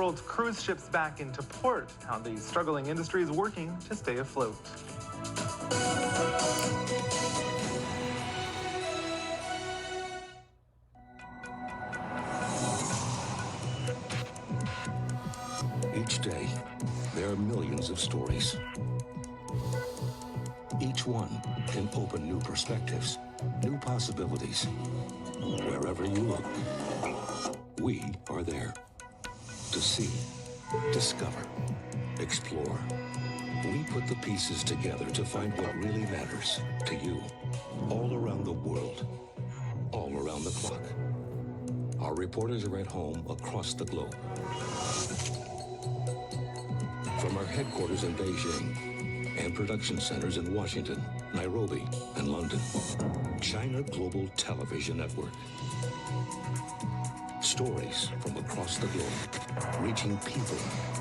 world's cruise ships back into port, how the struggling industry is working to stay afloat. Each day, there are millions of stories. Each one can open new perspectives, new possibilities. Wherever you look, we are there to see, discover, explore. We put the pieces together to find what really matters to you, all around the world, all around the clock. Our reporters are at home across the globe. From our headquarters in Beijing and production centers in Washington, Nairobi, and London, China Global Television Network. Stories from across the globe, reaching people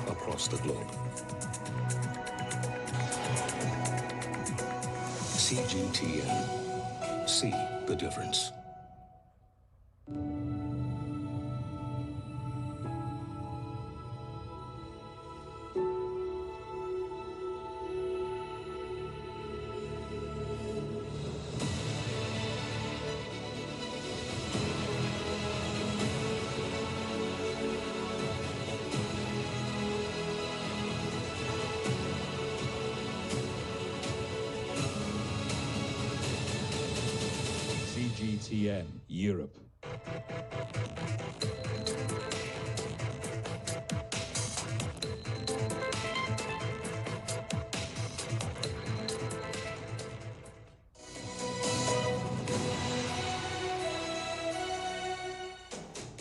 across the globe. CGTN. See the difference. CGTN Europe.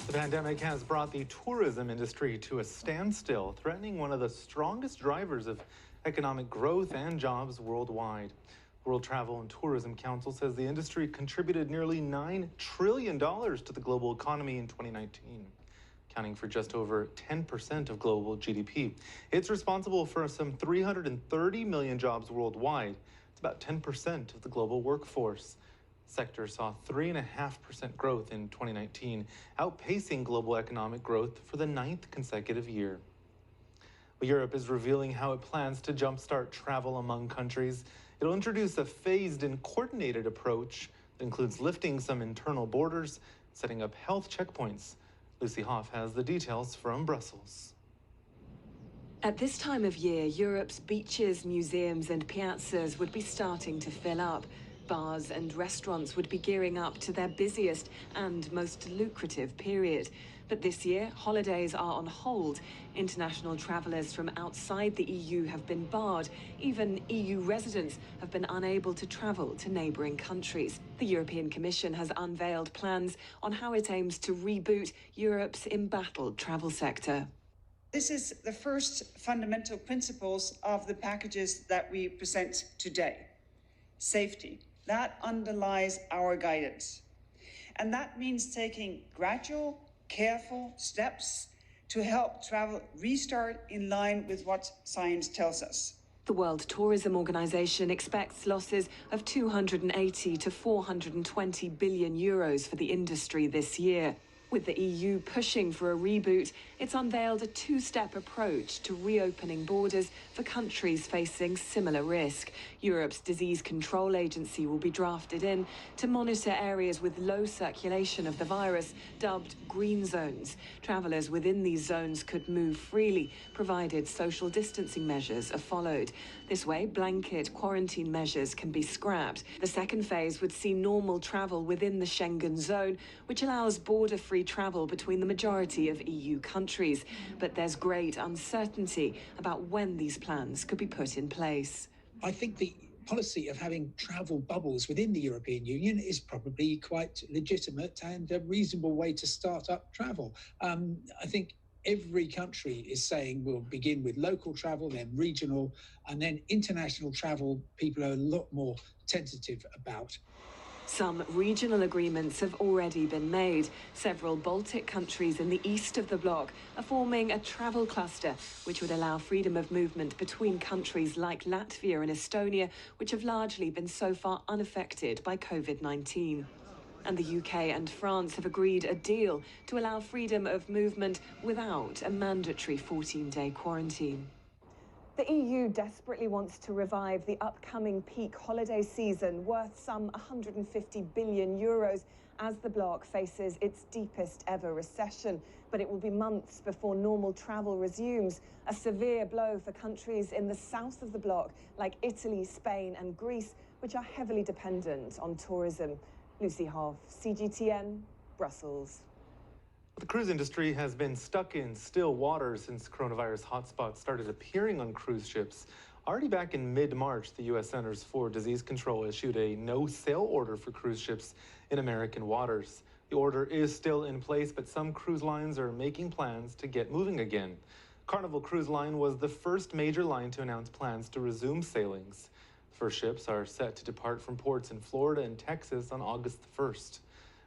The pandemic has brought the tourism industry to a standstill, threatening one of the strongest drivers of economic growth and jobs worldwide. World Travel and Tourism Council says the industry contributed nearly $9 trillion to the global economy in 2019, accounting for just over 10% of global GDP. It's responsible for some 330 million jobs worldwide. It's about 10% of the global workforce. The sector saw 3.5% growth in 2019, outpacing global economic growth for the 9th consecutive year. Well, Europe is revealing how it plans to jumpstart travel among countries. It'll introduce a phased and coordinated approach that includes lifting some internal borders, setting up health checkpoints. Lucy Hoff has the details from Brussels. At this time of year, Europe's beaches, museums and piazzas would be starting to fill up. Bars and restaurants would be gearing up to their busiest and most lucrative period. But this year, holidays are on hold. International travellers from outside the EU have been barred. Even EU residents have been unable to travel to neighbouring countries. The European Commission has unveiled plans on how it aims to reboot Europe's embattled travel sector. This is the first fundamental principles of the packages that we present today. Safety. That underlies our guidance. And that means taking gradual, careful steps to help travel restart in line with what science tells us. The World Tourism Organization expects losses of 280 to 420 billion euros for the industry this year. With the EU pushing for a reboot, it's unveiled a two-step approach to reopening borders for countries facing similar risk. Europe's Disease Control Agency will be drafted in to monitor areas with low circulation of the virus, dubbed green zones. Travellers within these zones could move freely, provided social distancing measures are followed. This way, blanket quarantine measures can be scrapped. The second phase would see normal travel within the Schengen zone, which allows border-free travel between the majority of EU countries. But there's great uncertainty about when these plans could be put in place. I think the policy of having travel bubbles within the European Union is probably quite legitimate and a reasonable way to start up travel. I think every country is saying we'll begin with local travel, then regional, and then international travel people are a lot more tentative about. Some regional agreements have already been made. Several Baltic countries in the east of the bloc are forming a travel cluster, which would allow freedom of movement between countries like Latvia and Estonia, which have largely been so far unaffected by COVID-19. And the UK and France have agreed a deal to allow freedom of movement without a mandatory 14-day quarantine. The EU desperately wants to revive the upcoming peak holiday season, worth some 150 billion euros, as the bloc faces its deepest ever recession. But it will be months before normal travel resumes, a severe blow for countries in the south of the bloc, like Italy, Spain and Greece, which are heavily dependent on tourism. Lucy Hoff, CGTN, Brussels. The cruise industry has been stuck in still waters since coronavirus hotspots started appearing on cruise ships. Already back in mid-March, the U.S. Centers for Disease Control issued a no-sail order for cruise ships in American waters. The order is still in place, but some cruise lines are making plans to get moving again. Carnival Cruise Line was the first major line to announce plans to resume sailings. First ships are set to depart from ports in Florida and Texas on August 1st.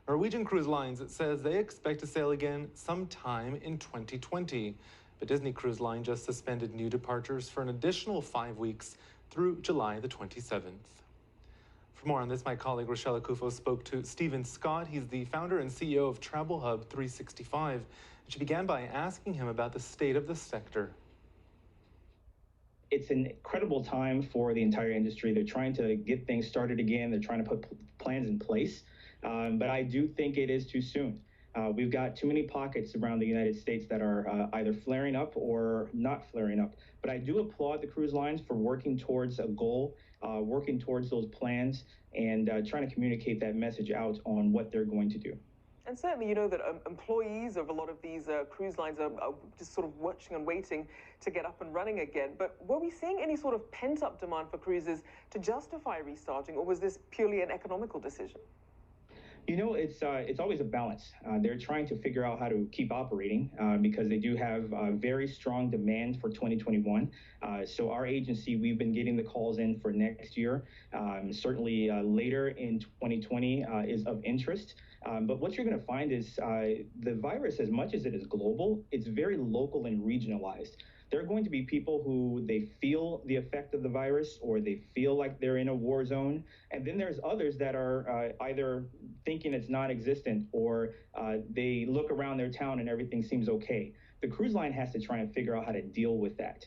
Norwegian Cruise Lines says they expect to sail again sometime in 2020. But Disney Cruise Line just suspended new departures for an additional 5 weeks through July the 27th. For more on this, my colleague Rochelle Akufo spoke to Stephen Scott. He's the founder and CEO of Travel Hub 365. And she began by asking him about the state of the sector. It's an incredible time for the entire industry. They're trying to get things started again. They're trying to put plans in place. But I do think it is too soon. We've got too many pockets around the United States that are either flaring up or not flaring up. But I do applaud the cruise lines for working towards a goal, working towards those plans, and trying to communicate that message out on what they're going to do. And certainly, you know that employees of a lot of these cruise lines are just sort of watching and waiting to get up and running again. But were we seeing any sort of pent-up demand for cruises to justify restarting, or was this purely an economical decision? You know, it's always a balance. They're trying to figure out how to keep operating because they do have very strong demand for 2021. So our agency, we've been getting the calls in for next year. Certainly later in 2020 is of interest. But what you're going to find is the virus, as much as it is global, it's very local and regionalized. There are going to be people who they feel the effect of the virus or they feel like they're in a war zone. And then there's others that are either thinking it's non-existent or they look around their town and everything seems okay. The cruise line has to try and figure out how to deal with that.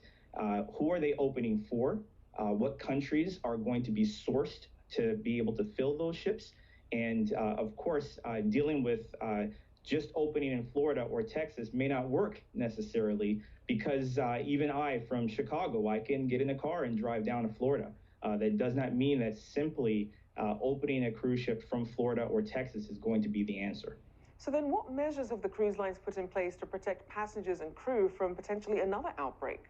Who are they opening for? What countries are going to be sourced to be able to fill those ships? And of course, dealing with just opening in Florida or Texas may not work necessarily because even I, from Chicago, I can get in a car and drive down to Florida. That does not mean that simply opening a cruise ship from Florida or Texas is going to be the answer. So then what measures have the cruise lines put in place to protect passengers and crew from potentially another outbreak?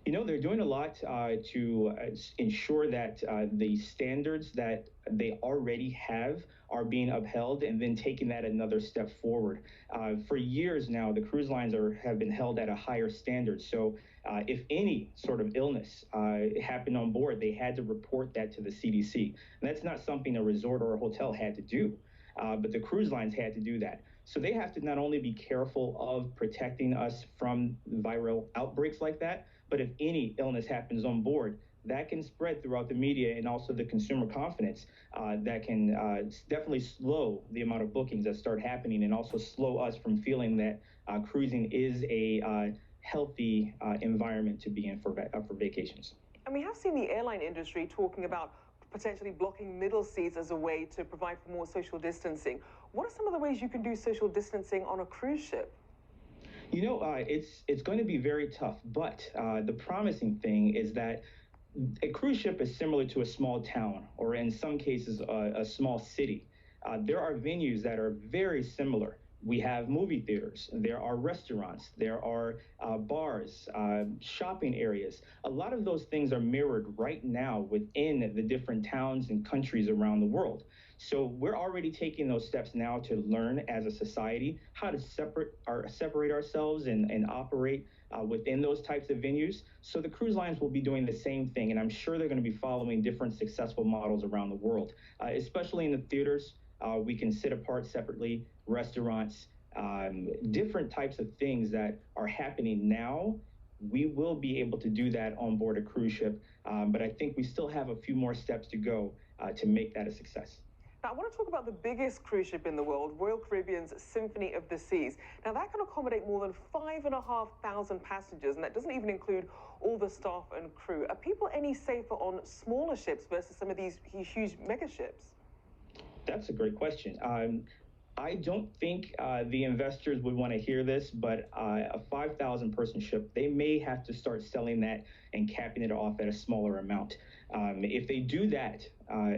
You know, they're doing a lot to ensure that the standards that they already have are being upheld and then taking that another step forward. For years now, the cruise lines have been held at a higher standard. So if any sort of illness happened on board, they had to report that to the CDC. And that's not something a resort or a hotel had to do, but the cruise lines had to do that. So they have to not only be careful of protecting us from viral outbreaks like that, but if any illness happens on board, that can spread throughout the media and also the consumer confidence that can definitely slow the amount of bookings that start happening and also slow us from feeling that cruising is a healthy environment to be in for vacations. And we have seen the airline industry talking about potentially blocking middle seats as a way to provide for more social distancing. What are some of the ways you can do social distancing on a cruise ship? You know, it's going to be very tough, but the promising thing is that a cruise ship is similar to a small town, or in some cases, a small city. There are venues that are very similar. We have movie theaters, there are restaurants, there are bars, shopping areas. A lot of those things are mirrored right now within the different towns and countries around the world. So we're already taking those steps now to learn as a society how to separate ourselves and operate within those types of venues. So the cruise lines will be doing the same thing, and I'm sure they're going to be following different successful models around the world, especially in the theaters. We can sit apart separately, restaurants, different types of things that are happening now. We will be able to do that on board a cruise ship, but I think we still have a few more steps to go to make that a success. Now, I want to talk about the biggest cruise ship in the world, Royal Caribbean's Symphony of the Seas. Now, that can accommodate more than 5,500 passengers, and that doesn't even include all the staff and crew. Are people any safer on smaller ships versus some of these huge mega ships? That's a great question. I don't think the investors would want to hear this, but a 5,000 person ship, they may have to start selling that and capping it off at a smaller amount. If they do that,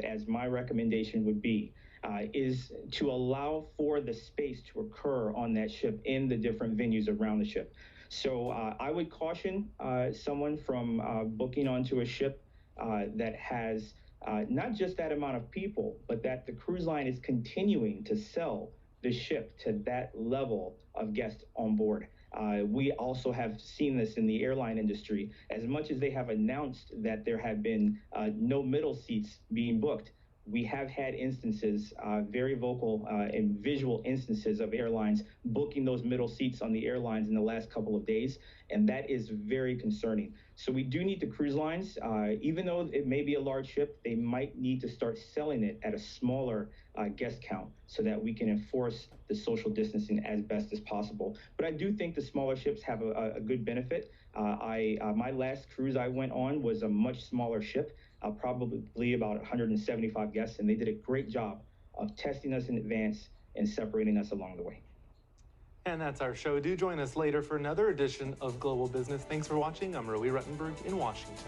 as my recommendation would be, is to allow for the space to occur on that ship in the different venues around the ship. So I would caution someone from booking onto a ship that has not just that amount of people, but that the cruise line is continuing to sell the ship to that level of guests on board. We also have seen this in the airline industry. As much as they have announced that there have been no middle seats being booked, we have had instances, very vocal and visual instances of airlines booking those middle seats on the airlines in the last couple of days, and that is very concerning. So we do need the cruise lines, even though it may be a large ship, they might need to start selling it at a smaller guest count so that we can enforce the social distancing as best as possible. But I do think the smaller ships have a good benefit. My last cruise I went on was a much smaller ship, probably about 175 guests, and they did a great job of testing us in advance and separating us along the way. And that's our show. Do join us later for another edition of Global Business. Thanks for watching. I'm Rowie Ruttenberg in Washington.